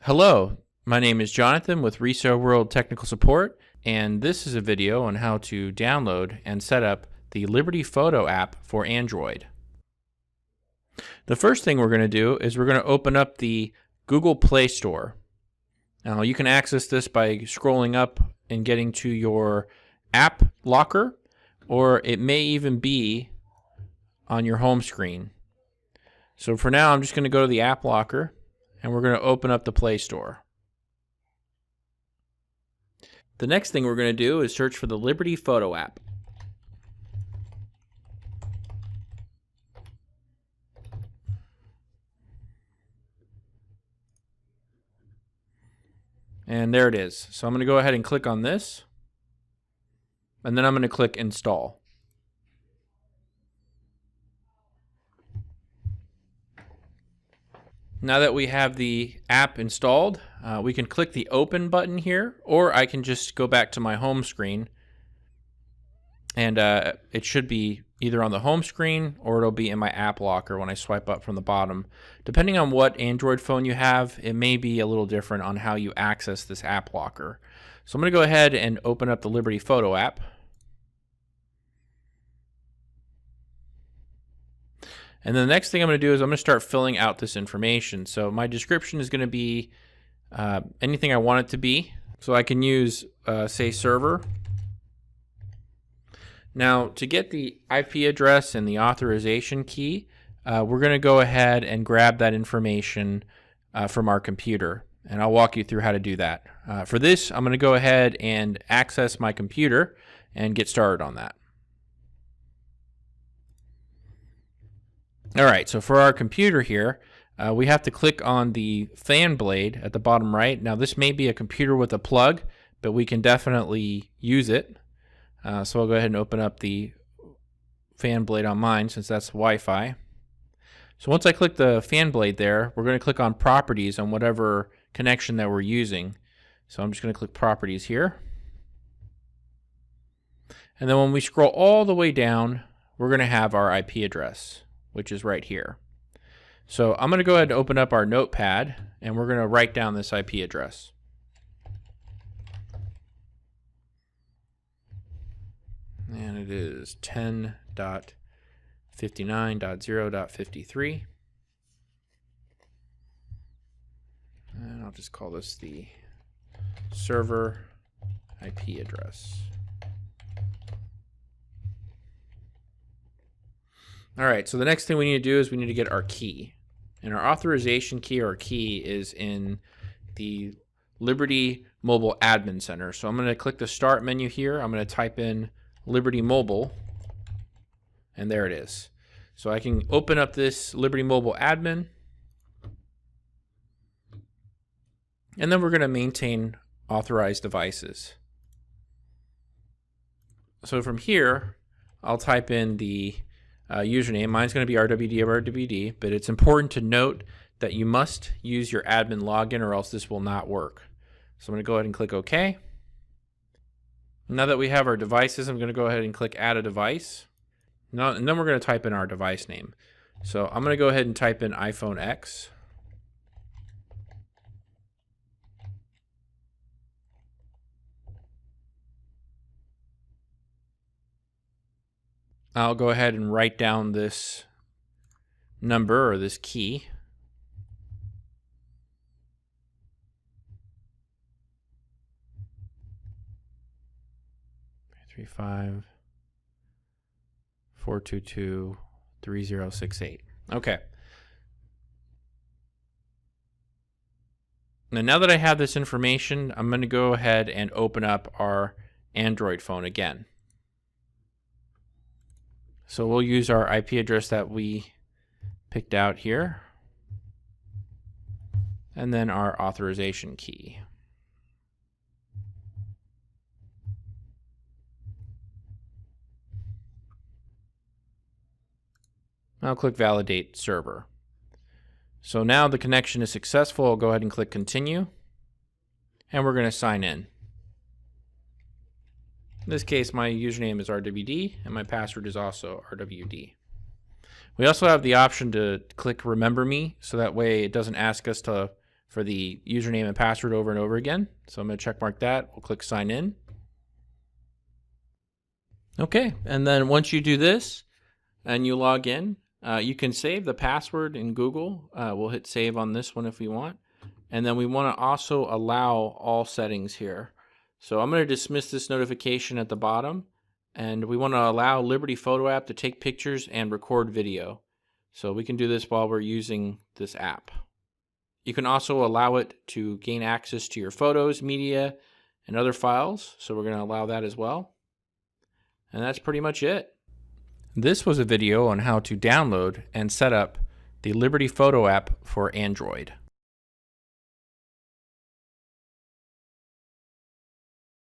Hello, my name is Jonathan with Resale World Technical Support, and this is a video on how to download and set up the Liberty Photo app for Android. The first thing we're going to do is we're going to open up the Google Play Store. Now you can access this by scrolling up and getting to your app locker, or it may even be on your home screen. So for now, I'm just going to go to the app locker and we're going to open up the Play Store. The next thing we're going to do is search for the Liberty Photo app. And there it is. So I'm going to go ahead and click on this, and then I'm going to click Install. Now that we have the app installed, we can click the Open button here, or I can just go back to my home screen, and it should be either on the home screen or it'll be in my app locker when I swipe up from the bottom. Depending on what Android phone you have, it may be a little different on how you access this app locker. So I'm going to go ahead and open up the Liberty Photo app. And then the next thing I'm going to do is I'm going to start filling out this information. So my description is going to be anything I want it to be. So I can use, say, server. Now, to get the IP address and the authorization key, we're going to go ahead and grab that information from our computer. And I'll walk you through how to do that. For this, I'm going to go ahead and access my computer and get started on that. All right, so for our computer here, we have to click on the fan blade at the bottom right. Now, this may be a computer with a plug, but we can definitely use it. So I'll go ahead and open up the fan blade on mine since that's Wi-Fi. So once I click the fan blade there, we're going to click on Properties on whatever connection that we're using. So I'm just going to click Properties here. And then when we scroll all the way down, we're going to have our IP address, which is right here. So I'm going to go ahead and open up our notepad, and we're going to write down this IP address. And it is 10.59.0.53. And I'll just call this the server IP address. All right, so the next thing we need to do is we need to get our key. And our authorization key or key is in the Liberty Mobile Admin Center. So I'm going to click the Start menu here. I'm going to type in Liberty Mobile, and there it is. So I can open up this Liberty Mobile Admin, and then we're going to maintain authorized devices. So from here, I'll type in the username. Mine's going to be RWD, but it's important to note that you must use your admin login or else this will not work. So I'm going to go ahead and click OK. Now that we have our devices, I'm going to go ahead and click Add a Device. Now, and then we're going to type in our device name. So I'm going to go ahead and type in iPhone X. I'll go ahead and write down this number or this key. Three 422-3068. Okay. Now that I have this information, I'm going to go ahead and open up our Android phone again. So we'll use our IP address that we picked out here, and then our authorization key. I'll click Validate Server. So now the connection is successful. I'll go ahead and click Continue, and we're going to sign in. In this case, my username is RWD, and my password is also RWD. We also have the option to click Remember Me, so that way it doesn't ask us to for the username and password over and over again. So I'm going to check mark that. We'll click sign in. Okay, and then once you do this and you log in, you can save the password in Google. We'll hit save on this one if we want. And then we want to also allow all settings here. So I'm going to dismiss this notification at the bottom, and we want to allow Liberty Photo app to take pictures and record video. So we can do this while we're using this app. You can also allow it to gain access to your photos, media, and other files. So we're going to allow that as well. And that's pretty much it. This was a video on how to download and set up the Liberty Photo app for Android.